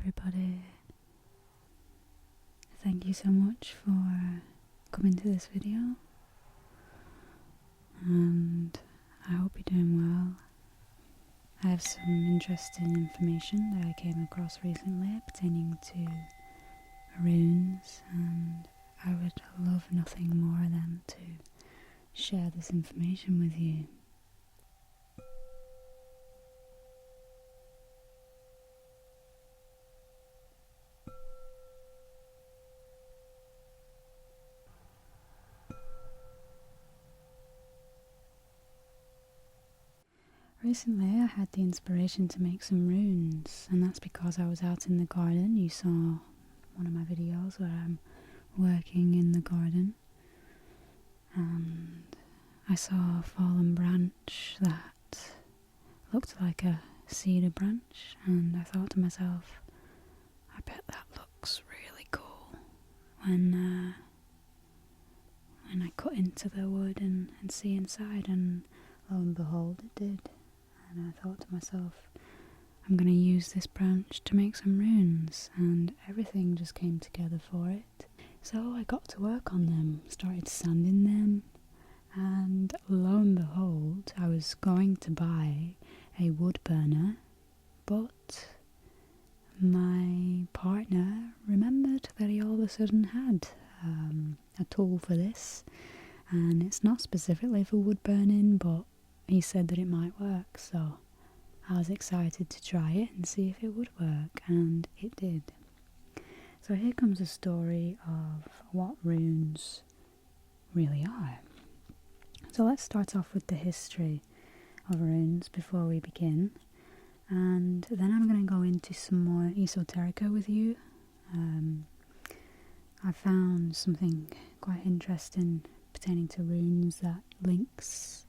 everybody. Thank you so much for coming to this video, and I hope you're doing well. I have some interesting information that I came across recently pertaining to runes, and I would love nothing more than to share this information with you. Recently I had the inspiration to make some runes, and that's because I was out in the garden. You saw one of my videos where I'm working in the garden, and I saw a fallen branch that looked like a cedar branch, and I thought to myself, I bet that looks really cool when I cut into the wood and see inside, and lo and behold it did. And I thought to myself, I'm going to use this branch to make some runes, and everything just came together for it. So I got to work on them, started sanding them, and lo and behold, I was going to buy a wood burner, but my partner remembered that he all of a sudden had a tool for this, and it's not specifically for wood burning, but he said that it might work, so I was excited to try it and see if it would work, and it did. So here comes a story of what runes really are. So let's start off with the history of runes before we begin, and then I'm going to go into some more esoterica with you. I found something quite interesting pertaining to runes that links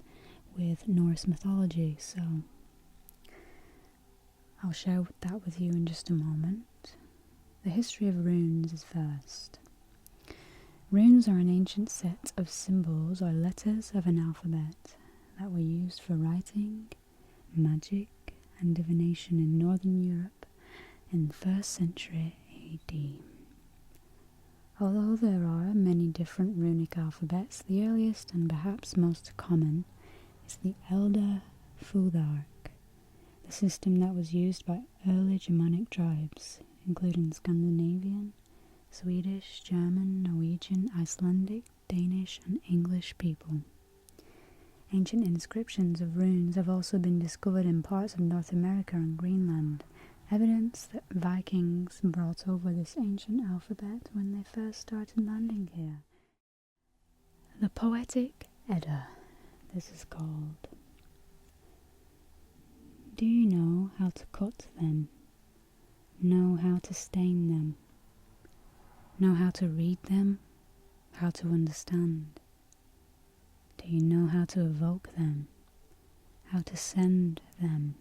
with Norse mythology, so I'll share that with you in just a moment. The history of runes is first. Runes are an ancient set of symbols or letters of an alphabet that were used for writing, magic, and divination in Northern Europe in the 1st century AD. Although there are many different runic alphabets, the earliest and perhaps most common is the Elder Futhark, the system that was used by early Germanic tribes, including Scandinavian, Swedish, German, Norwegian, Icelandic, Danish, and English people. Ancient inscriptions of runes have also been discovered in parts of North America and Greenland, evidence that Vikings brought over this ancient alphabet when they first started landing here. The Poetic Edda, this is called. Do you know how to cut them? Know how to stain them? Know how to read them? How to understand? Do you know how to evoke them? How to send them?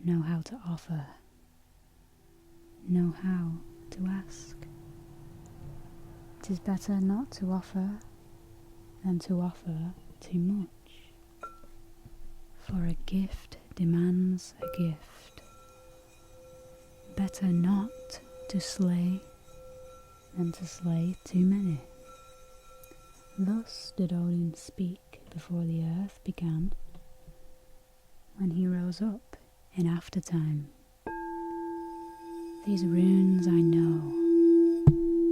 Know how to offer? Know how to ask? It is better not to offer than to offer too much. For a gift demands a gift. Better not to slay than to slay too many. Thus did Odin speak before the earth began, when he rose up in aftertime. These runes I know,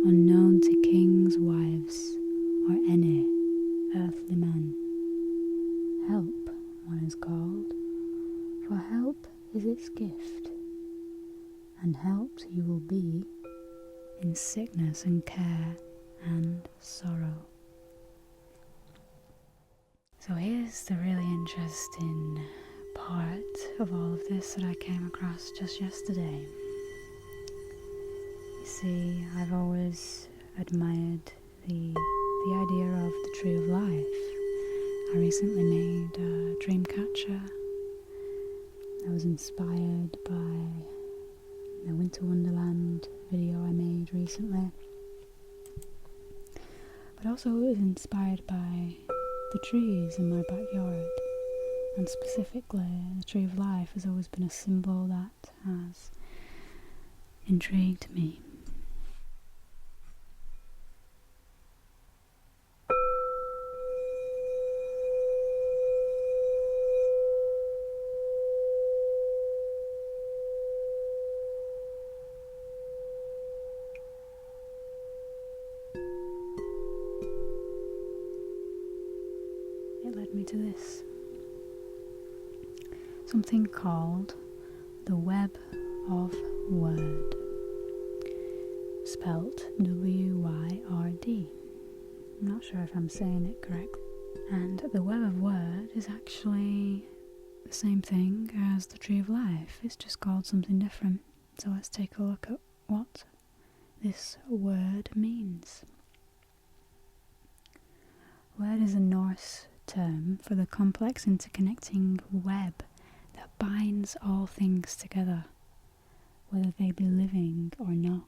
unknown to kings' wives or any earthly man. Help, one is called, for help is its gift, and helped you will be in sickness and care and sorrow. So here's the really interesting part of all of this that I came across just yesterday. You see, I've always admired the idea of the tree of life. I recently made a dream catcher that was inspired by the Winter Wonderland video I made recently, but also it was inspired by the trees in my backyard, and specifically the tree of life has always been a symbol that has intrigued me. It led me to this. Something called the Web of Wyrd, spelt W-Y-R-D. I'm not sure if I'm saying it correctly. And the Web of Wyrd is actually the same thing as the Tree of Life. It's just called something different. So let's take a look at what this word means. Wyrd is a Norse term for the complex interconnecting web that binds all things together, whether they be living or not.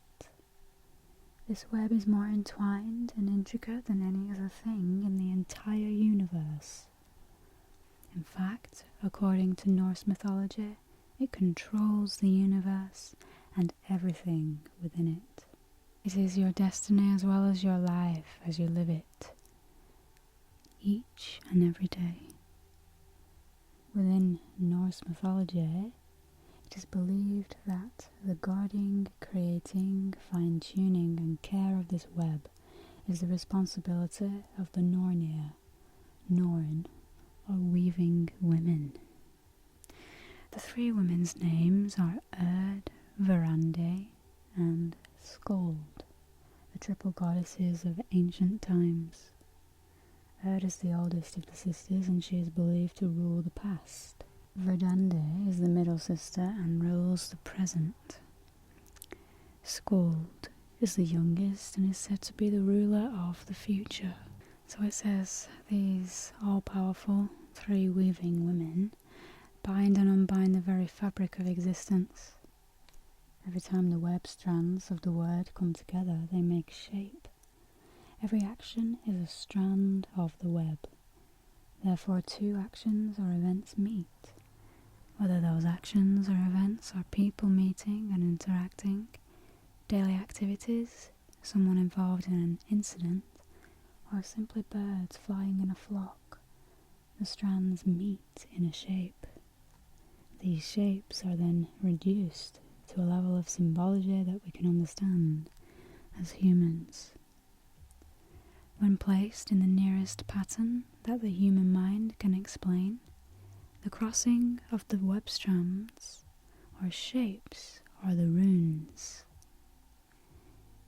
This web is more entwined and intricate than any other thing in the entire universe. In fact, according to Norse mythology, it controls the universe and everything within it. It is your destiny as well as your life as you live it, each and every day. Within Norse mythology, it is believed that the guarding, creating, fine-tuning and care of this web is the responsibility of the Nornir, Norn, or weaving women. The three women's names are Wyrd, Verandi, and Skuld, the triple goddesses of ancient times. Wyrd is the oldest of the sisters, and she is believed to rule the past. Verdande is the middle sister and rules the present. Skuld is the youngest and is said to be the ruler of the future. So it says these all-powerful three weaving women bind and unbind the very fabric of existence. Every time the web strands of the word come together, they make shape. Every action is a strand of the web. Therefore, two actions or events meet. Whether those actions or events are people meeting and interacting, daily activities, someone involved in an incident, or simply birds flying in a flock, the strands meet in a shape. These shapes are then reduced to a level of symbology that we can understand as humans. When placed in the nearest pattern that the human mind can explain, the crossing of the web strands or shapes are the runes.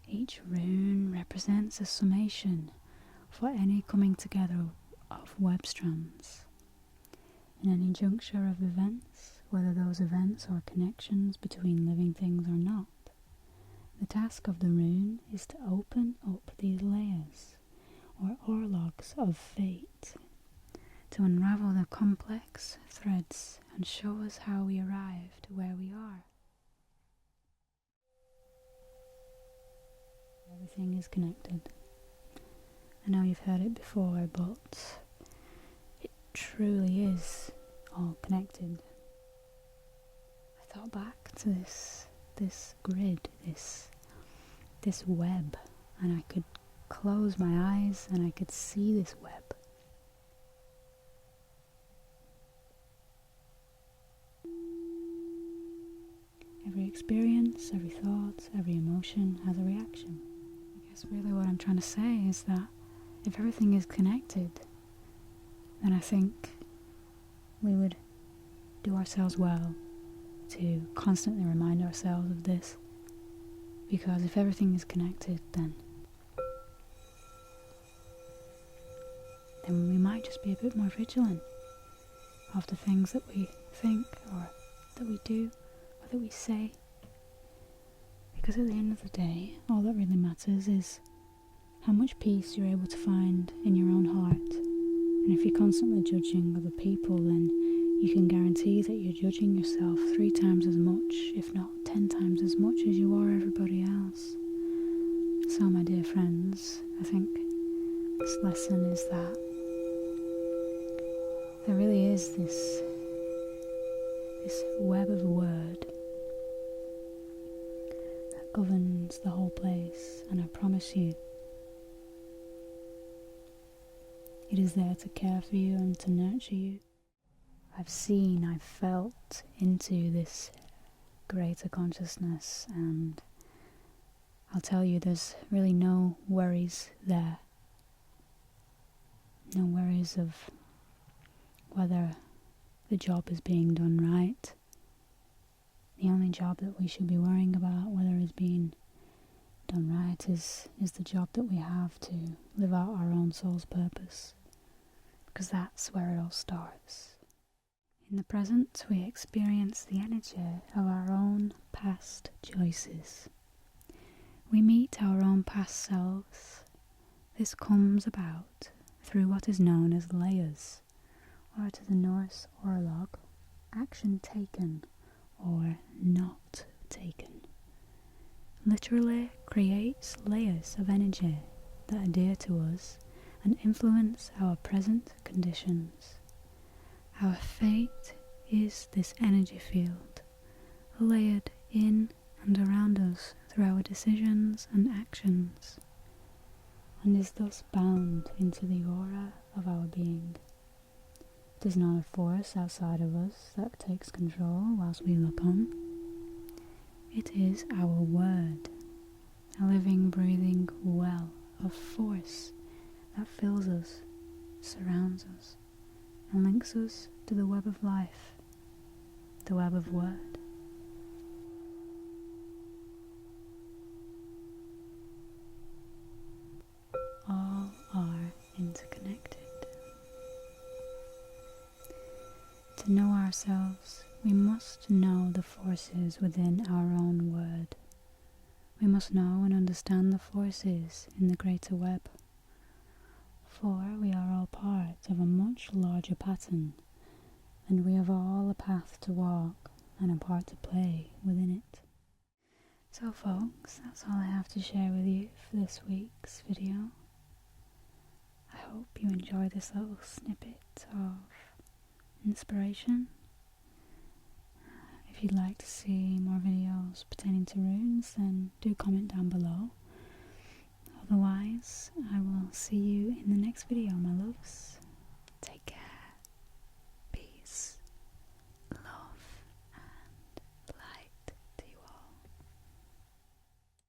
Each rune represents a summation for any coming together of web strands. In any juncture of events, whether those events are connections between living things or not, the task of the rune is to open up these layers, or orlogs of fate, to unravel the complex threads and show us how we arrived where we are. Everything is connected. I know you've heard it before, but it truly is all connected. I thought back to this grid, this web, and I could close my eyes and I could see this web. Every experience, every thought, every emotion has a reaction. I guess really what I'm trying to say is that if everything is connected, then I think we would do ourselves well to constantly remind ourselves of this. Because if everything is connected, then we might just be a bit more vigilant of the things that we think or that we do or that we say. Because at the end of the day, all that really matters is how much peace you're able to find in your own heart. And if you're constantly judging other people, then you can guarantee that you're judging yourself 3 times as much, if not 10 times as much as you are everybody else. So my dear friends, I think this lesson is that there really is this web of Wyrd governs the whole place, and I promise you, it is there to care for you and to nurture you. I've felt into this greater consciousness, and I'll tell you, there's really no worries there. No worries of whether the job is being done right. The only job that we should be worrying about whether it's being done right is the job that we have to live out our own soul's purpose, because that's where it all starts. In the present, we experience the energy of our own past choices. We meet our own past selves. This comes about through what is known as layers, or to the Norse orlog, action taken or not taken. Literally creates layers of energy that adhere to us and influence our present conditions. Our fate is this energy field, layered in and around us through our decisions and actions, and is thus bound into the aura of our being. It is not a force outside of us that takes control whilst we look on. It is our word, a living, breathing well of force that fills us, surrounds us, and links us to the web of life, the web of word. All are interconnected. To know ourselves, we must know the forces within our own word. We must know and understand the forces in the greater web. For we are all part of a much larger pattern, and we have all a path to walk and a part to play within it. So folks, that's all I have to share with you for this week's video. I hope you enjoy this little snippet of inspiration. If you'd like to see more videos pertaining to runes, then do comment down below. Otherwise, I will see you in the next video, my loves.